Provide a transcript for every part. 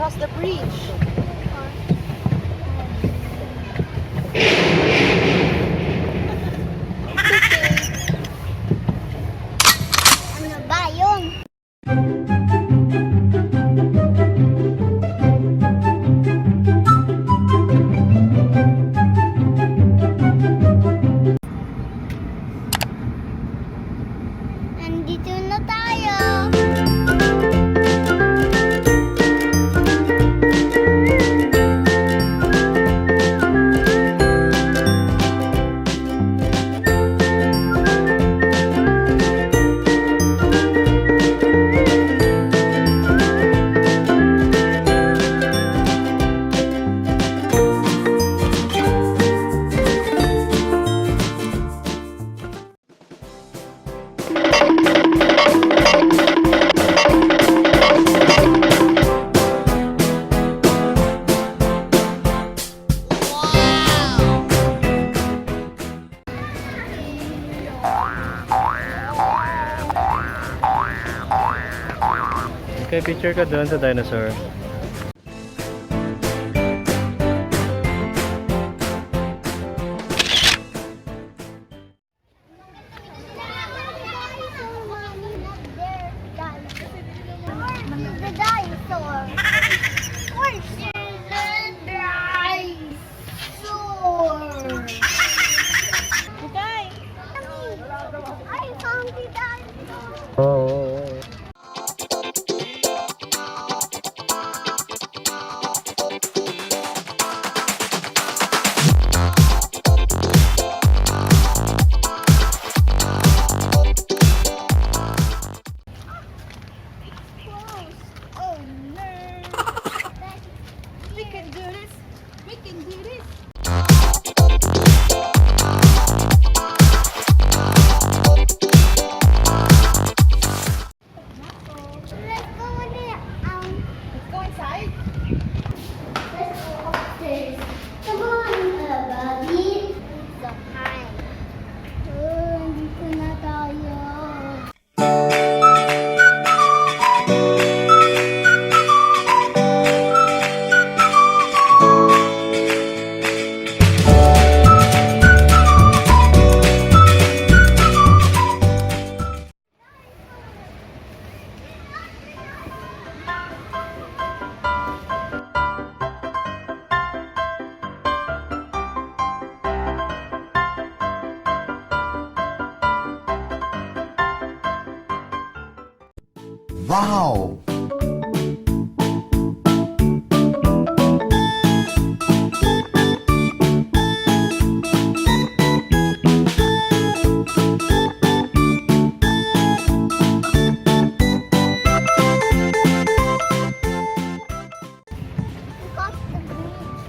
Cross the bridge. Ano ba yun? Nandito na tayo. Okay, picture ka doon sa dinosaur. The dinosaur. Where's the dinosaur? Okay. I found the dinosaur. Oh. Oh no. We can do this. We can do this. Let's go in there. Let's go inside. Let's go upstairs. Come on, Bobby. So high. Dito na tayo. Wow! Across the bridge.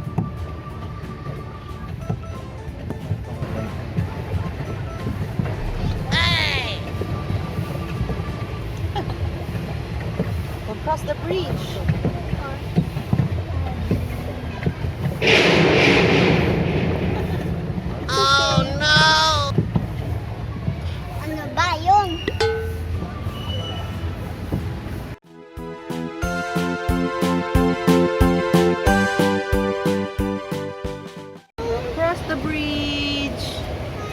We'll cross the bridge. Ano ba yun? Cross the bridge.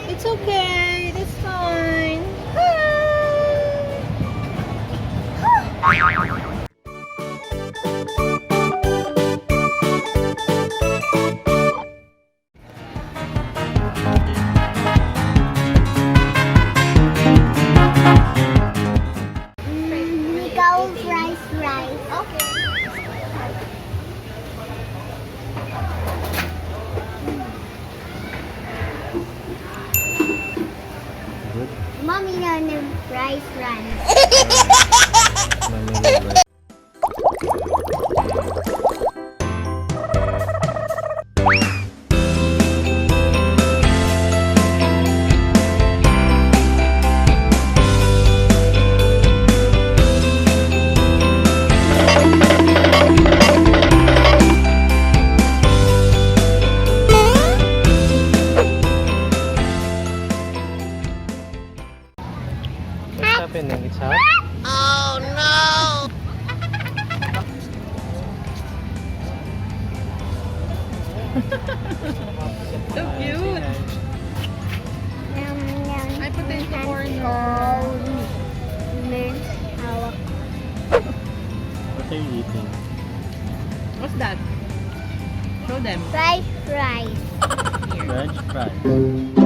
It's okay. That's fine. Ikaw, rice. Okay. Good. Mommy na ng rice. Mamili. happening? It's hot? Oh no! So cute. Yum, yum. Ay, potato corner. Men, hawak. What are you eating? What's that? Show them. French fries. French fries.